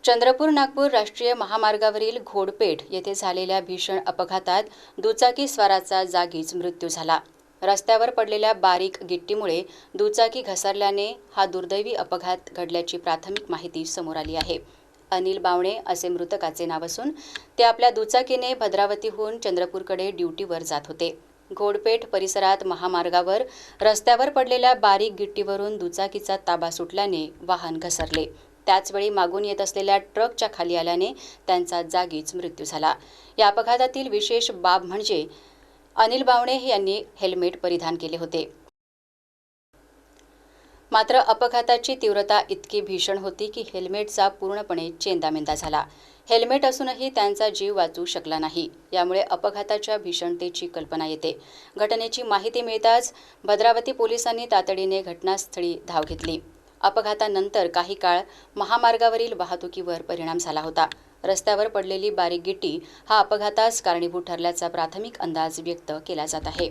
चंद्रपूर नागपूर राष्ट्रीय महामार्गावरील घोडपेठ येथे झालेल्या भीषण अपघातात दुचाकी स्वाराचा जागीच मृत्यू झाला। रस्त्यावर पडलेल्या बारीक गिट्टीमुळे दुचाकी घसरल्याने हा दुर्दैवी अपघात घडल्याची प्राथमिक माहिती समोर आली आहे। अनिल बावणे असे मृतकाचे नाव असून ते आपल्या दुचाकीने भद्रावतीहून चंद्रपूरकडे ड्युटीवर जात होते। घोडपेठ परिसरात महामार्गावर रस्त्यावर पडलेल्या बारीक गिट्टीवरून दुचाकीचा ताबा सुटल्याने वाहन घसरले। त्याचवेळी मागून येत असलेल्या ट्रकच्या खाली आल्याने त्यांचा जागीच मृत्यू झाला। या अपघातातील विशेष बाब म्हणजे अनिल बावणे यांनी हेल्मेट परिधान केले होते। मात्र अपघाताची तीव्रता इतकी भीषण होती की हेल्मेटचा पूर्णपणे चेंदामेंदा झाला। हेल्मेट असूनही त्यांचा जीव वाचू शकला नाही। यामुळे अपघाताच्या भीषणतेची कल्पना येते। घटनेची माहिती मिळताच भद्रावती पोलिसांनी तातडीने घटनास्थळी धाव घेतली। अपघातानंतर काही काळ महामार्गावरील वाहतुकीवर परिणाम झाला होता। रस्त्यावर पडलेली बारीक गिट्टी हा अपघातास कारणीभूत ठरल्याचा प्राथमिक अंदाज व्यक्त केला जात आहे।